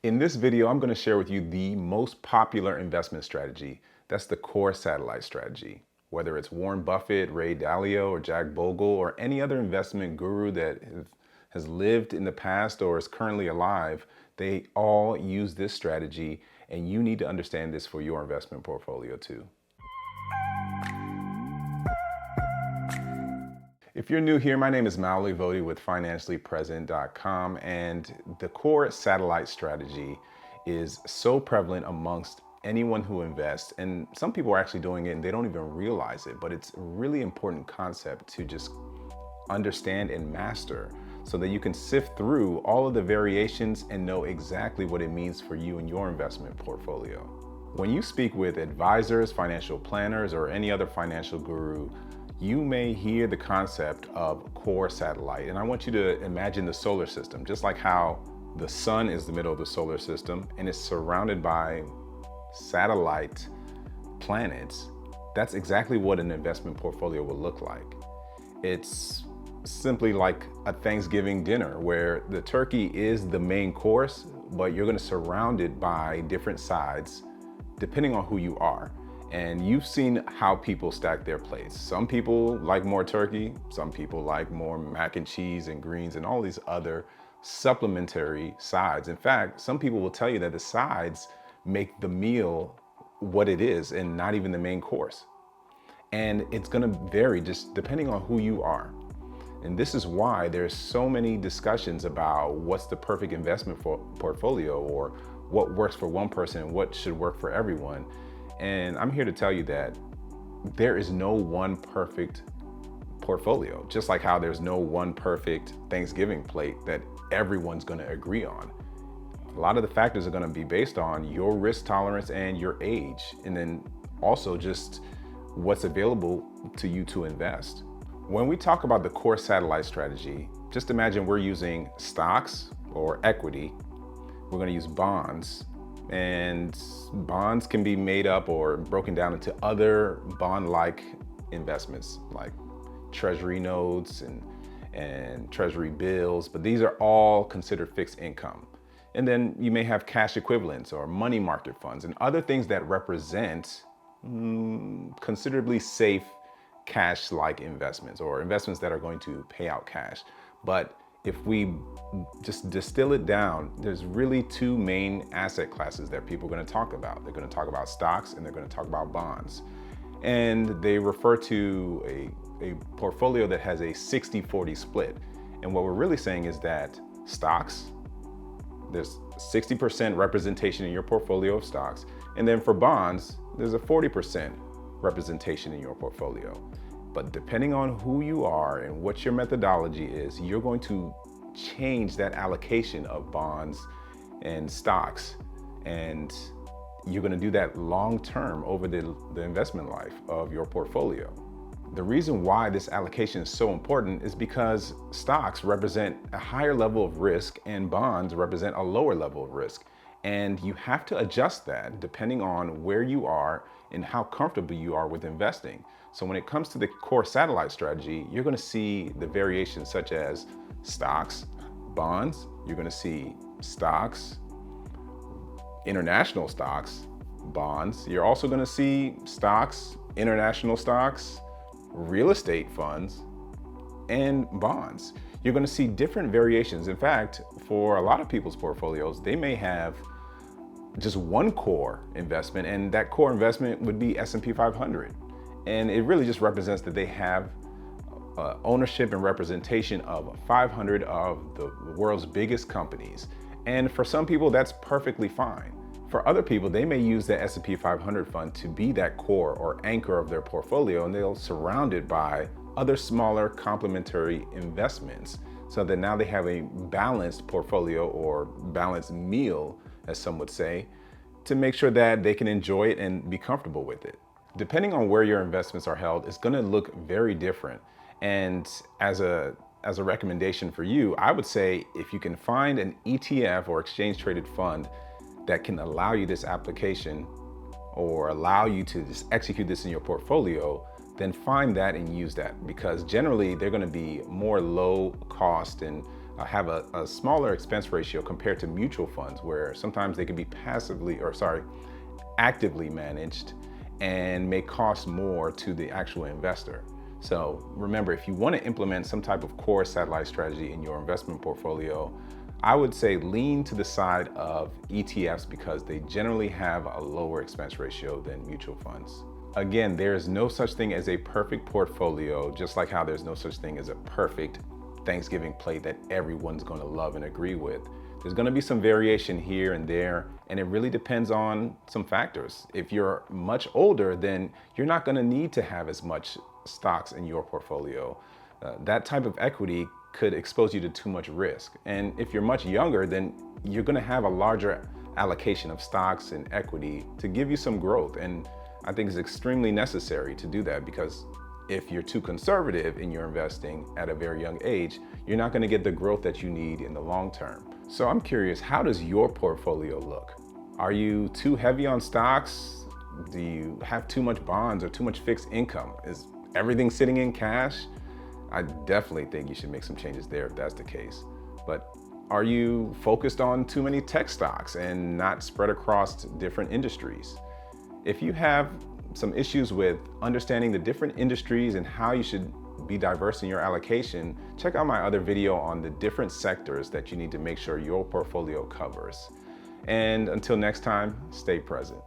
In this video, I'm going to share with you the most popular investment strategy. That's the core satellite strategy. Whether it's Warren Buffett, Ray Dalio, or Jack Bogle, or any other investment guru that has lived in the past or is currently alive, they all use this strategy, and you need to understand this for your investment portfolio too. If you're new here, my name is Bogle with financiallypresent.com, and the core satellite strategy is so prevalent amongst anyone who invests, and some people are actually doing it and they don't even realize it, but it's a really important concept to just understand and master so that you can sift through all of the variations and know exactly what it means for you and your investment portfolio. When you speak with advisors, financial planners, or any other financial guru, you may hear the concept of core satellite. And I want you to imagine the solar system, just like how the sun is the middle of the solar system and it's surrounded by satellite planets. That's exactly what an investment portfolio will look like. It's simply like a Thanksgiving dinner where the turkey is the main course, but you're going to surround it by different sides depending on who you are. And you've seen how people stack their plates. Some people like more turkey, some people like more mac and cheese and greens and all these other supplementary sides. In fact, some people will tell you that the sides make the meal what it is and not even the main course. And it's gonna vary just depending on who you are. And this is why there's so many discussions about what's the perfect investment portfolio, or what works for one person and what should work for everyone. And I'm here to tell you that there is no one perfect portfolio, just like how there's no one perfect Thanksgiving plate that everyone's going to agree on. A lot of the factors are going to be based on your risk tolerance and your age, and then also just what's available to you to invest. When we talk about the core satellite strategy, just imagine we're using stocks or equity. We're going to use bonds. And bonds can be made up or broken down into other bond-like investments like treasury notes and treasury bills, but these are all considered fixed income. And then you may have cash equivalents or money market funds and other things that represent considerably safe cash-like investments, or investments that are going to pay out cash. But if we just distill it down, there's really two main asset classes that people are going to talk about. They're going to talk about stocks and they're going to talk about bonds. And they refer to a portfolio that has a 60-40 split. And what we're really saying is that stocks, there's 60% representation in your portfolio of stocks. And then for bonds, there's a 40% representation in your portfolio. But depending on who you are and what your methodology is, you're going to change that allocation of bonds and stocks. And you're going to do that long term over the investment life of your portfolio. The reason why this allocation is so important is because stocks represent a higher level of risk and bonds represent a lower level of risk. And you have to adjust that depending on where you are and how comfortable you are with investing. So when it comes to the core satellite strategy, you're going to see the variations such as stocks, bonds. You're going to see stocks, international stocks, bonds. You're also going to see stocks, international stocks, real estate funds, and bonds. You're going to see different variations. In fact, for a lot of people's portfolios, they may have just one core investment, and that core investment would be S&P 500. And it really just represents that they have ownership and representation of 500 of the world's biggest companies. And for some people, that's perfectly fine. For other people, they may use the S&P 500 fund to be that core or anchor of their portfolio, and they'll surround it by other smaller complementary investments so that now they have a balanced portfolio, or balanced meal, as some would say, to make sure that they can enjoy it and be comfortable with it. Depending on where your investments are held, it's going to look very different. And as a recommendation for you, I would say if you can find an ETF or exchange traded fund that can allow you this application or allow you to just execute this in your portfolio, then find that and use that, because generally they're going to be more low cost and have a smaller expense ratio compared to mutual funds, where sometimes they can be actively managed and may cost more to the actual investor. So remember, if you want to implement some type of core satellite strategy in your investment portfolio, I would say lean to the side of ETFs because they generally have a lower expense ratio than mutual funds. Again, there is no such thing as a perfect portfolio, just like how there's no such thing as a perfect Thanksgiving plate that everyone's going to love and agree with. There's going to be some variation here and there, and it really depends on some factors. If you're much older, then you're not going to need to have as much stocks in your portfolio. That type of equity could expose you to too much risk. And if you're much younger, then you're going to have a larger allocation of stocks and equity to give you some growth. And I think it's extremely necessary to do that, because if you're too conservative in your investing at a very young age, you're not going to get the growth that you need in the long term. So I'm curious, how does your portfolio look? Are you too heavy on stocks? Do you have too much bonds or too much fixed income? Is everything sitting in cash? I definitely think you should make some changes there if that's the case. But are you focused on too many tech stocks and not spread across different industries? If you have some issues with understanding the different industries and how you should be diverse in your allocation, check out my other video on the different sectors that you need to make sure your portfolio covers. And until next time, stay present.